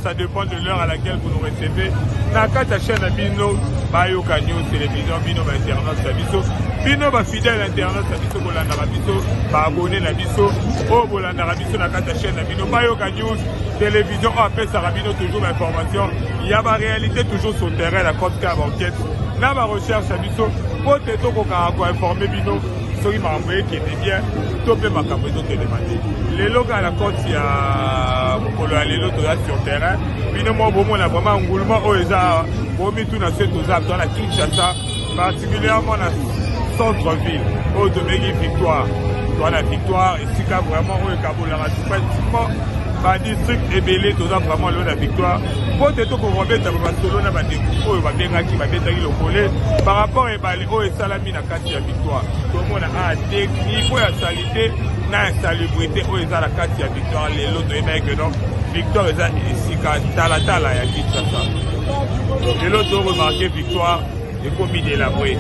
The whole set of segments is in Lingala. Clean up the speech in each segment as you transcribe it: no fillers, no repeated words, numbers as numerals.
ça dépend de l'heure à laquelle vous nous recevez. Nakata chaîne Bino, Bayoka News, télévision, Bino, Internet, Sabiso, Bino, fidèle Internet, Sabiso, Bolanda Rabiso, abonné Nabiso, oh Bolanda Rabiso, Nakata chaîne Bino, Bayoka News, télévision, après Sarabino, toujours l'information. Il y a ma réalité toujours sur le terrain, la compte cave enquête. Là, ma recherche, Sabiso, pour te informer Bino. Qui m'a envoyé qui était bien, topé ma caméra de demander. Les locaux à la côte, il y a les locaux sur le terrain. Puis nous, moi, on a vraiment un goulement où ils ont mis tout dans la Kinshasa, particulièrement dans le centre-ville, au Domégi Victoire. Dans la Victoire, et si vraiment, où il y a pratiquement. Le district est belé, tout ça vraiment la victoire. Pour te dire qu'on va mettre par rapport à Salami na carte de victoire. Tout le monde a des niveaux de salité, na salubrité, où ils ont la carte de victoire. Les autres mecs, non, victoire, c'est tala ya Kinshasa. Les autres ont remarqué victoire et commis d'élaborer.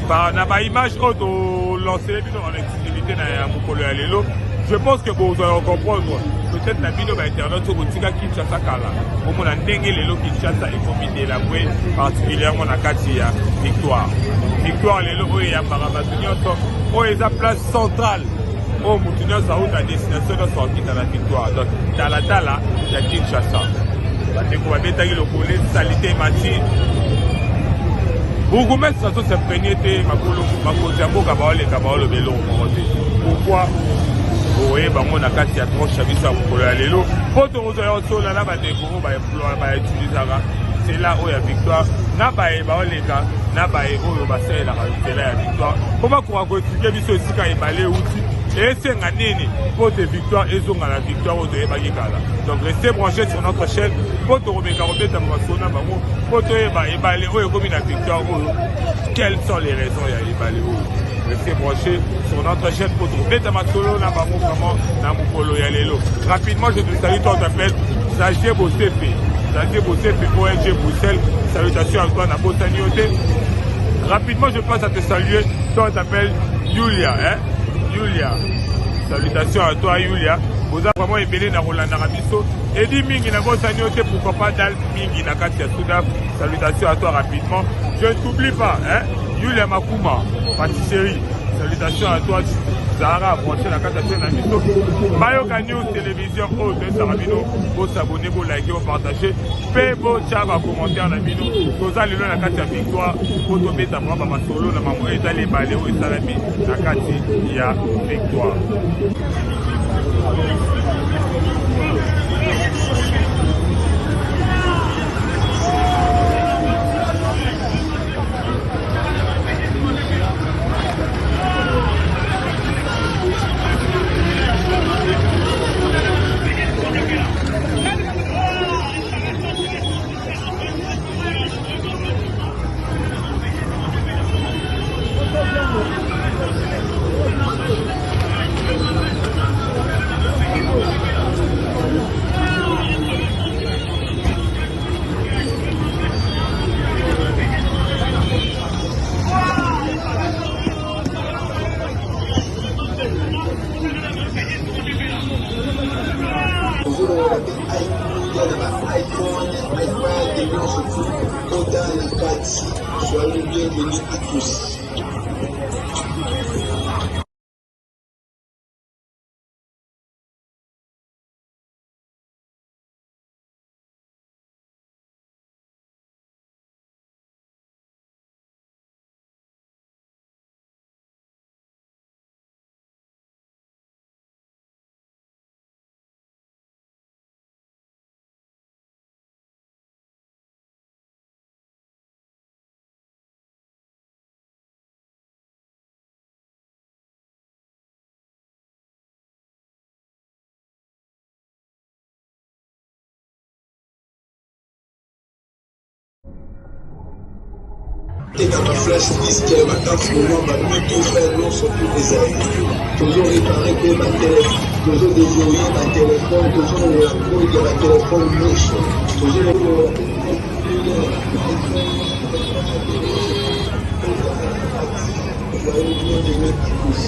Par la image, auto lancé en exclusivité dans Mukolo ya Lelo. Je pense que vous allez comprendre. Peut-être la vidéo va internet sur Boutiga Kinshasa Kala. Au moins, on a dengue les lots Kinshasa et commis d'élaborer particulièrement la Katia Victoire. Victoire, les lots, il y a Marabasunion, où il y a place centrale. Au Moutinio, ça où la destination de sortie dans la Victoire. Donc, dans la Tala, il y a Kinshasa. On va mettre le collet, salité, machine. Vous mettez ça, c'est premier thé, ma colo, Kabao, vélo. Pourquoi? Oui, on a quatre trop chavisa pour aller l'eau. Pour te rejoindre là, c'est là où il y a victoire. N'a pas les gars, n'a pas c'est la victoire. Comment qu'on va expliquer ce aussi quand il balait outil et c'est un année pour tes victoires et ont la victoire au début. Donc restez branchés sur notre chaîne pour te remettre pour te balayer où il y a la victoire. Quelles sont les raisons il y a balé restez branchés sur notre chaîne pour trouver ta masolo na bamo vraiment na mukolo ya lelo. Rapidement, je te salue, toi t'appelles Sagier Bosepe. Sagier Bosepe, ONG Bruxelles. Salutations à toi, Nabo Sanioté. Rapidement, je passe à te saluer. Toi t'appelles Yulia, hein? Yulia. Salutations à toi, Yulia. Vous avez vraiment ébélé dans Roland Arabiso. Et dit Mingi Nabo Sanioté, pourquoi pas Dal Mingi Nakatia Soudaf. Salutations à toi rapidement. Je ne t'oublie pas, hein? Yulia Makuma, pâtisserie. Salutations à toi, Zahara, branché la carte de la mission. Bayoka News, télévision, de Sarabino, pour s'abonner, pour liker, pour partager. Pebo, Tchaba, commentaire, la mino. Vous allez la carte de victoire, pour tomber ta propre solo, la maman, et d'aller balayer, et salami, la carte, il y a victoire. Soyez bienvenus à tous. Et dans ma flash list, en ce moment, ma deux frères non sont tous des amis. Toujours réparer que ma téléphone, toujours déverrouiller ma téléphone, toujours la couille de ma téléphone mouche. Toujours bienvenue à tous.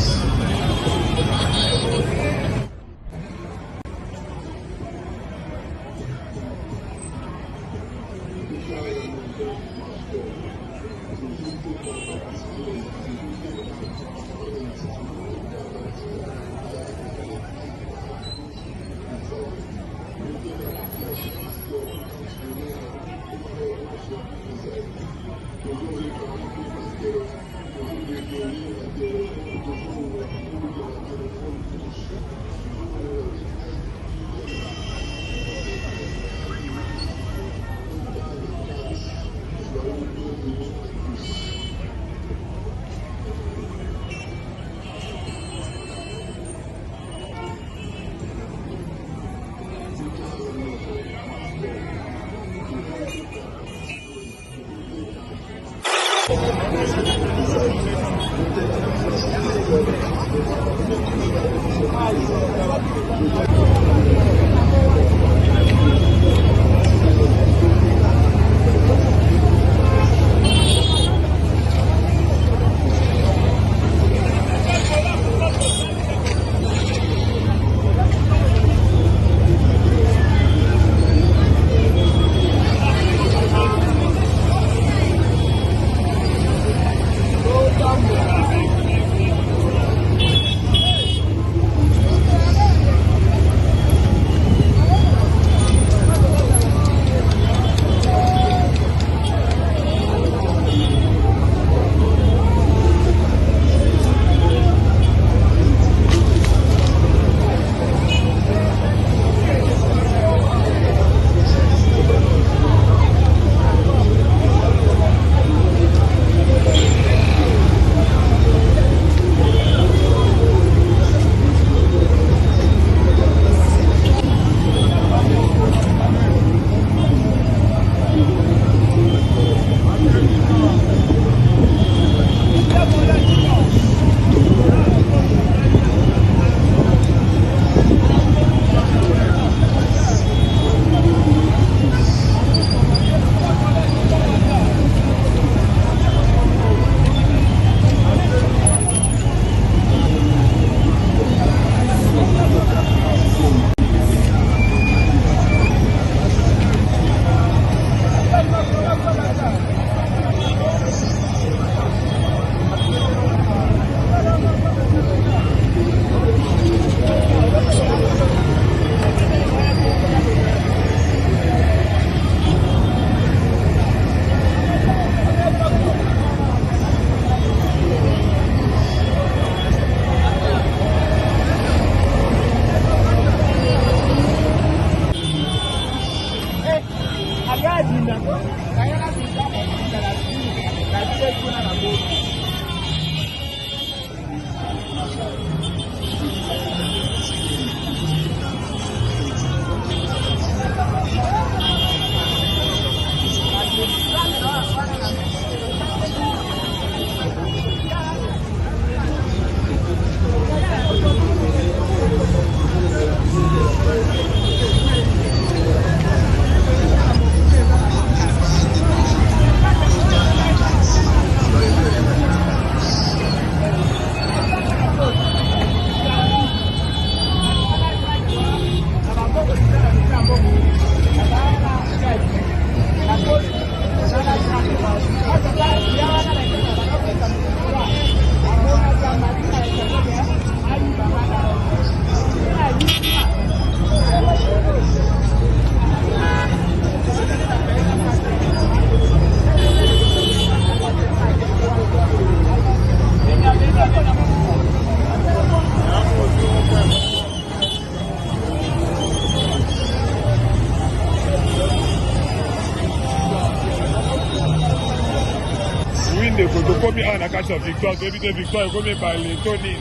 tokomi awa na kati ya victoire toyebi te victoire ekomi ebale to nini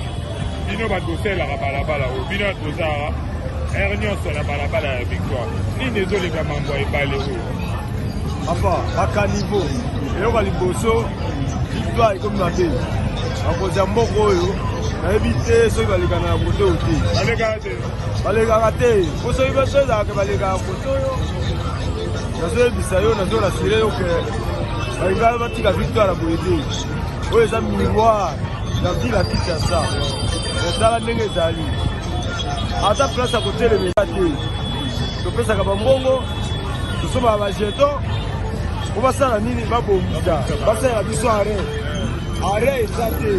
bino bato bosalelaka balabala oyo bino bato bozalaka ere nyonso na balabala ya victoire nini ezoleka mambo ya ebale oyo apa bakanivo eloko ya liboso victoire ekomi mabe bakonzi ya mboka oyo nayebi te soki balekana na kote oyo te balekaka te balekaka te po soki baso ezalaka balekaka kote oyo nazoyebisa yo nazolasire yo ke balinga batika victoire ya boye te oyo eza miroir na ville ya Kinshasa ezala ndenge ezali ata place ya kotelemela te topesaka bambongo tosomaka bajeton po basala nini babomisa basalela biso are eza te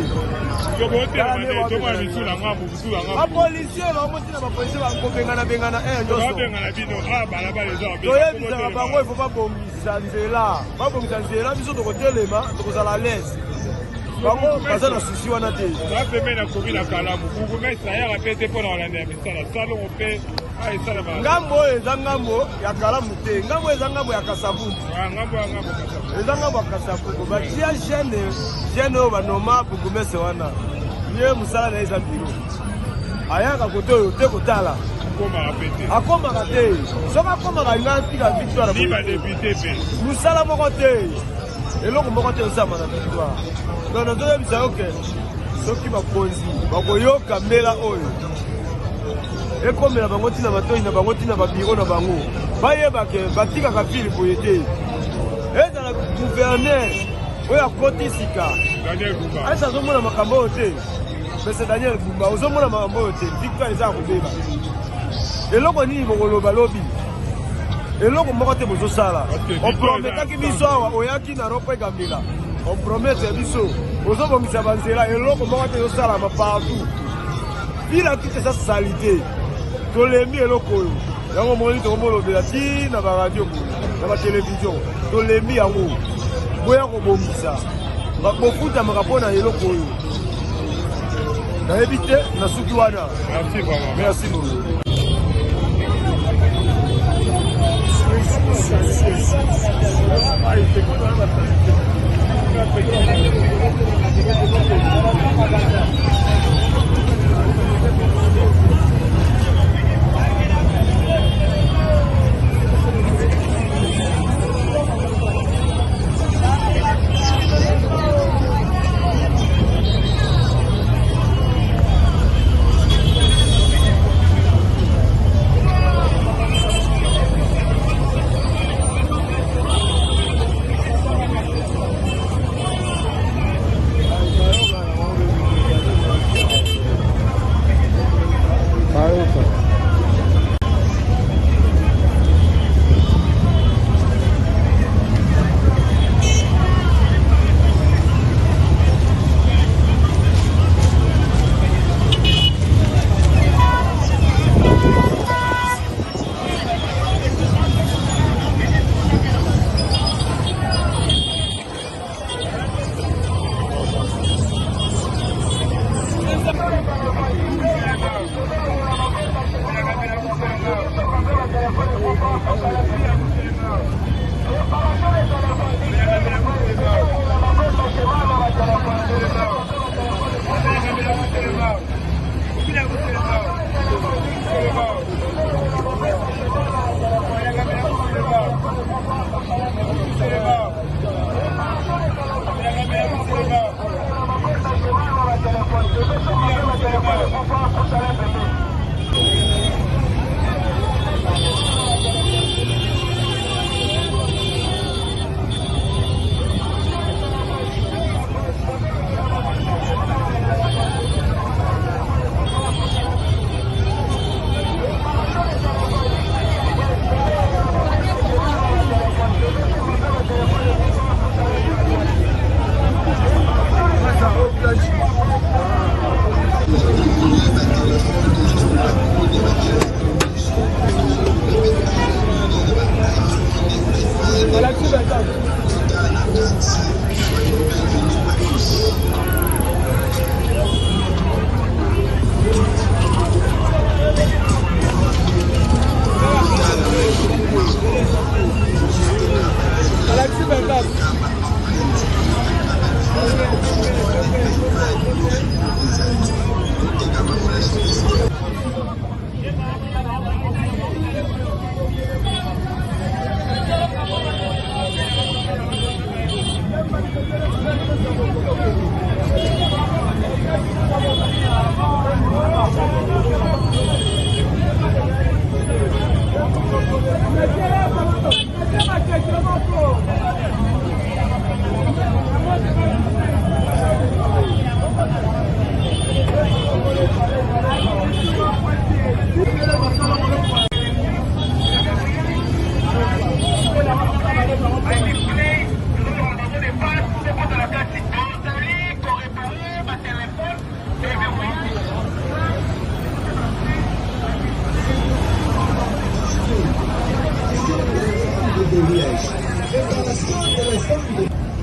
bapolisier bamotina bapolisier bakobengana nyonso toyebisaka bango ifo babongisa nzela biso tokotelema tokozala lese bango baza na susi wana te bapeme na komi na kalamu burgumestre ayaka pe te mpo na kolanda ya misala salongo mpe esalama ngambo oyo eza ngambo ya kalamu te ngambo eza ngambo ya kasabundu eza ngambo ya kasabundu batia gene oyo banoma burgumestre wana ye mosala na ye eza biro ayaka kote oyo te kotala akomaka te soki akomaka nga tika victoire mosala moko te eloko moko te osama na victoire donc nazoyebisa yo ke soki bakonzi bakoyoka mbela oyo ekomela bango ntina matoi na bango ntina babiro na bango bayebake batikaka fili boye te ezala guverner oyo akoti sika esi azomona makambo oyo te mese Daniel Bumba ozomona makambo oyo te victoire eza ya kobeba eloko nini bokoloba lobi eloko moko te bozosala oprometaki biso awa oyaki na ropo egambela opromete biso ozobongisa banzela eloko moko te ezosalama partout bila tute eza sali te tolembi eloko oyo yango moni tokomolobela ti na baradio na batelevizio tolembi yango boya kobongisa bofutamaka mpo na eloko oyo nayebi te na suki wana merci beaucoup.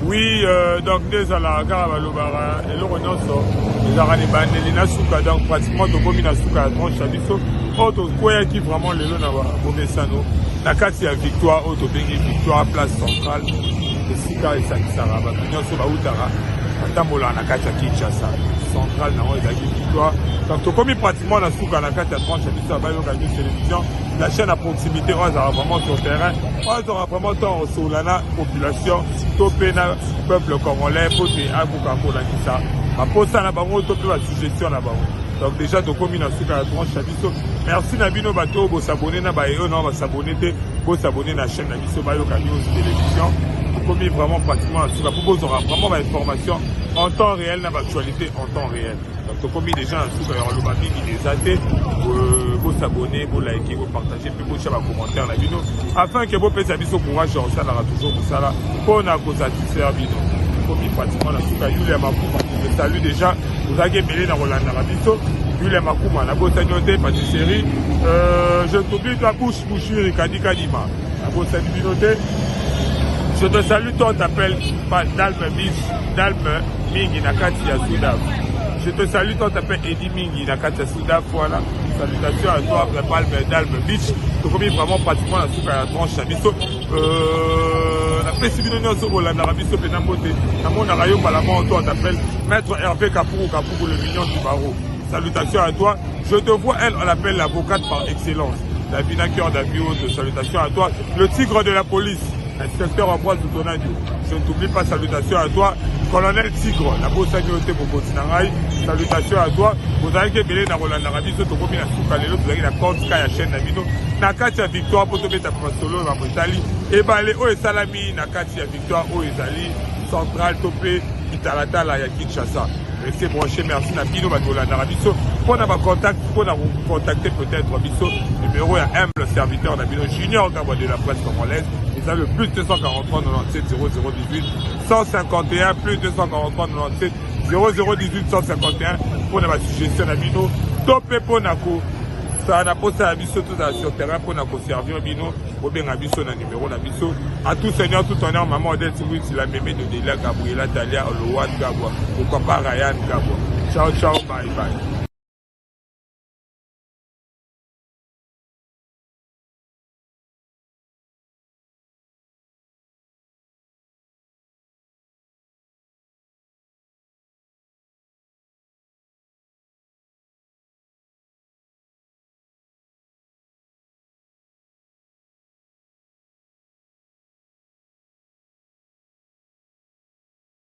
Oui, donc ezala kaka balobaka eloko nyonso ezalaka libandeli na suka, donc pratiquement tokomi na suka ya tranche ya biso oyo tokweyaki vraiment lelo na bomesano na kati ya victoire oyo tobengi victoire place centrale esika esakisaka bato nyonso bautaka batambolaka na kati ya Kinshasa centrale nango ezalaki victoire, donc tokomi pratiquement na suka na kati ya tranche ya biso ya bayoka nyo télévision la chaîne à proximité, on sera vraiment sur le terrain, on aura vraiment temps sur la population, topé na peuple congolais, pour te akukako la kisa. Pour ça, na bango topé la suggestion na bango. Donc déjà, de commune à Souka, merci Nabino Bato, vous s'abonner na bayo, non, s'abonner, vous s'abonner à la chaîne Nabiso Bayo News Télévision. Comme vraiment pratiquement à Souka, pour vous aura vraiment l'information en temps réel, dans l'actualité en temps réel. Donc comme des gens à Souka, on l'a mis, des athées, vous s'abonner, vous liker, vous partager, puis vous faire un commentaire Nabino, afin que vous puissiez avoir courage, ça là toujours pour ça là, pour nous satisfaire Nabino. Comme pratiquement la Souka, Yulia Makouma, je salue déjà, vous avez mêlé dans Roland Narabiso, Yulia Makouma, la Bossagnoté, pâtisserie, je t'oublie ta bouche, bouchure, Kadi Kadima, la Bossagnoté. Je te salue, toi, on t'appelle Dalme Beach, Dalme Mingi Nakati Yasudav. Je te salue, toi, on t'appelle Eddie Mingi Nakati Yasudav. Voilà. Salutations à toi, Dalme Beach. Tu commis vraiment pratiquement la soupe à la tranche. La précipitation sur la Narabiso Pénamote. À mon arayo, on t'appelle Maître Hervé Kapourou, Kapourou, le million du barreau. Salutations à toi. Je te vois, elle, on l'appelle l'avocate par excellence. La vinaqueur d'Avio, salutations à toi. Le tigre de la police. Inspecteur Ambroise Doutonadio, je ne t'oublie pas, salutations à toi. Colonel Tigre, la Bossagnoté Bokotinangai, salutations à toi. Vous avez belé dans Roland Arabi, ce que vous avez soukalelo, vous avez la compte Kaya chaîne Nabino, Nakatia Victoire, pour te mettre à solo, ma Italie, et balé, oh et salami, Nakatia Victoire, oh et Zali, Central, Topé, Italata, la Kinshasa. Restez branchés, merci Nabino, Roland Arabi, pour nous contacter peut-être, Bisso, numéro 1, le serviteur Nabino Junior, de la presse congolaise. Vous avez le plus 243 97 0018 151 plus 243 97 0018 151 pour la suggestion Nabino topé pour Nako. Ça n'a pas ça Nabiso tout sur terrain pour Nako servir Bino ou bien Nabiso na numéro Nabiso. À tout seigneur, tout honneur, maman Odette Siwit, la mémé de Dela Gabriela Talia Olowan Gabwa. Pourquoi pas Ryan Gabwa. Ciao, ciao, bye bye.